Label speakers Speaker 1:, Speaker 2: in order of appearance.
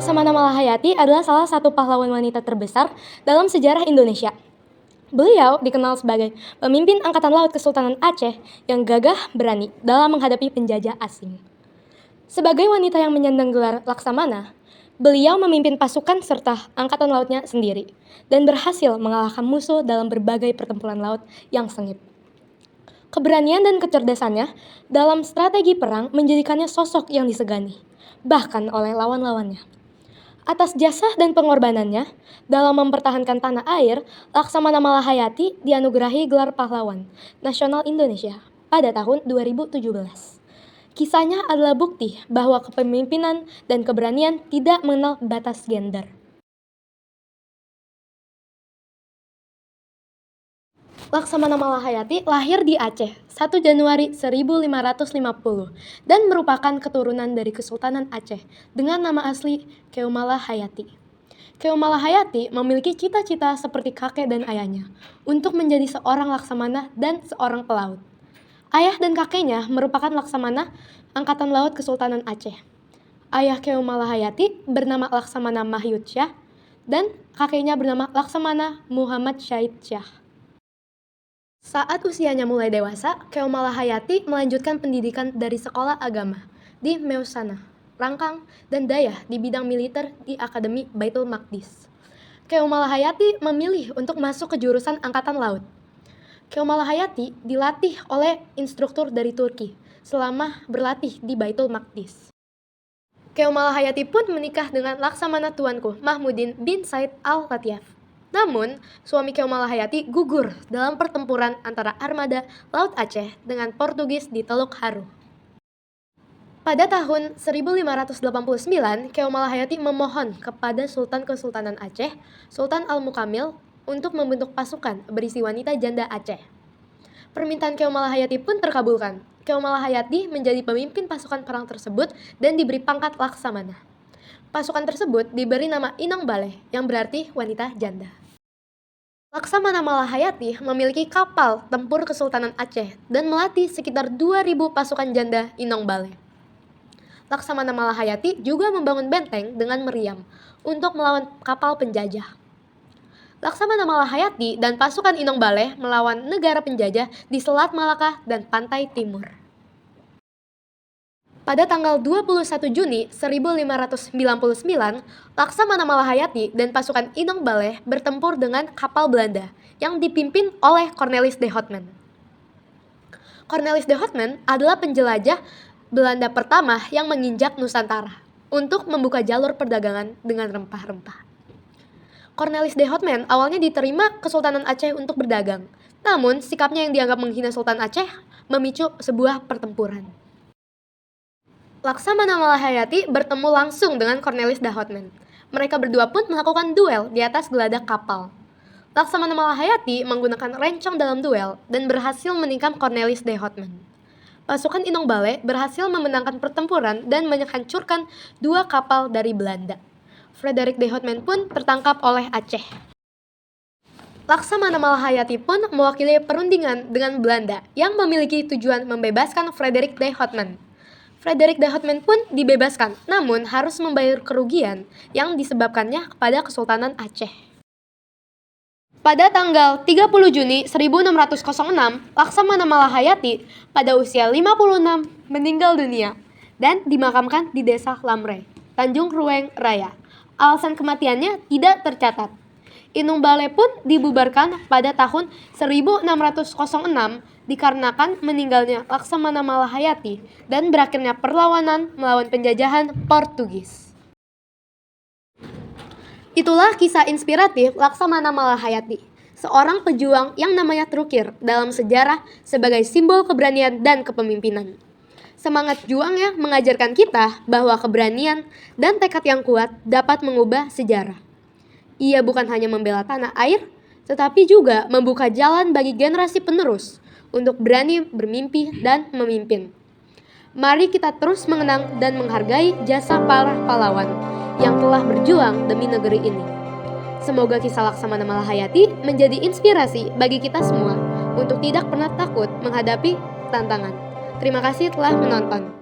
Speaker 1: Laksamana Malahayati adalah salah satu pahlawan wanita terbesar dalam sejarah Indonesia. Beliau dikenal sebagai pemimpin Angkatan Laut Kesultanan Aceh yang gagah berani dalam menghadapi penjajah asing. Sebagai wanita yang menyandang gelar Laksamana, beliau memimpin pasukan serta Angkatan Lautnya sendiri dan berhasil mengalahkan musuh dalam berbagai pertempuran laut yang sengit. Keberanian dan kecerdasannya dalam strategi perang menjadikannya sosok yang disegani, bahkan oleh lawan-lawannya. Atas jasa dan pengorbanannya dalam mempertahankan tanah air, Laksamana Malahayati dianugerahi gelar pahlawan nasional Indonesia pada tahun 2017. Kisahnya adalah bukti bahwa kepemimpinan dan keberanian tidak mengenal batas gender. Laksamana Malahayati lahir di Aceh 1 Januari 1550 dan merupakan keturunan dari Kesultanan Aceh dengan nama asli Keu Malahayati. Keu Malahayati memiliki cita-cita seperti kakek dan ayahnya untuk menjadi seorang laksamana dan seorang pelaut. Ayah dan kakeknya merupakan laksamana Angkatan Laut Kesultanan Aceh. Ayah Keu Malahayati bernama Laksamana Mahyud Syah dan kakeknya bernama Laksamana Muhammad Syahid Syah. Saat usianya mulai dewasa, Keu Malahayati melanjutkan pendidikan dari sekolah agama di Meusana, Rangkang, dan Dayah di bidang militer di Akademi Baitul Maqdis. Keu Malahayati memilih untuk masuk ke jurusan Angkatan Laut. Keu Malahayati dilatih oleh instruktur dari Turki selama berlatih di Baitul Maqdis. Keu Malahayati pun menikah dengan Laksamana Tuanku Mahmudin bin Said Al-Latiyaf. Namun, suami Keu Malahayati gugur dalam pertempuran antara armada Laut Aceh dengan Portugis di Teluk Haru. Pada tahun 1589, Keu Malahayati memohon kepada Sultan Kesultanan Aceh, Sultan Al-Mukamil, untuk membentuk pasukan berisi wanita janda Aceh. Permintaan Keu Malahayati pun terkabulkan. Keu Malahayati menjadi pemimpin pasukan perang tersebut dan diberi pangkat Laksamana. Pasukan tersebut diberi nama Inong Baleh, yang berarti wanita janda. Laksamana Malahayati memiliki kapal tempur Kesultanan Aceh dan melatih sekitar 2.000 pasukan janda Inong Baleh. Laksamana Malahayati juga membangun benteng dengan meriam untuk melawan kapal penjajah. Laksamana Malahayati dan pasukan Inong Baleh melawan negara penjajah di Selat Malaka dan Pantai Timur. Pada tanggal 21 Juni 1599, Laksamana Malahayati dan pasukan Inong Baleh bertempur dengan kapal Belanda yang dipimpin oleh Cornelis de Houtman. Cornelis de Houtman adalah penjelajah Belanda pertama yang menginjak Nusantara untuk membuka jalur perdagangan dengan rempah-rempah. Cornelis de Houtman awalnya diterima Kesultanan Aceh untuk berdagang, namun sikapnya yang dianggap menghina Sultan Aceh memicu sebuah pertempuran. Laksamana Malahayati bertemu langsung dengan Cornelis de Houtman. Mereka berdua pun melakukan duel di atas geladak kapal. Laksamana Malahayati menggunakan rencong dalam duel dan berhasil menikam Cornelis de Houtman. Pasukan Inong Baleh berhasil memenangkan pertempuran dan menghancurkan 2 kapal dari Belanda. Frederik de Houtman pun tertangkap oleh Aceh. Laksamana Malahayati pun mewakili perundingan dengan Belanda yang memiliki tujuan membebaskan Frederik de Houtman. Frederik de Houtman pun dibebaskan, namun harus membayar kerugian yang disebabkannya kepada Kesultanan Aceh. Pada tanggal 30 Juni 1606, Laksamana Malahayati pada usia 56 meninggal dunia dan dimakamkan di Desa Lamre, Tanjung Rueng Raya. Alasan kematiannya tidak tercatat. Inong Baleh pun dibubarkan pada tahun 1606 dikarenakan meninggalnya Laksamana Malahayati dan berakhirnya perlawanan melawan penjajahan Portugis. Itulah kisah inspiratif Laksamana Malahayati, seorang pejuang yang namanya terukir dalam sejarah sebagai simbol keberanian dan kepemimpinan. Semangat juangnya mengajarkan kita bahwa keberanian dan tekad yang kuat dapat mengubah sejarah. Ia bukan hanya membela tanah air, tetapi juga membuka jalan bagi generasi penerus untuk berani bermimpi dan memimpin. Mari kita terus mengenang dan menghargai jasa para pahlawan yang telah berjuang demi negeri ini. Semoga kisah Laksamana Malahayati menjadi inspirasi bagi kita semua untuk tidak pernah takut menghadapi tantangan. Terima kasih telah menonton.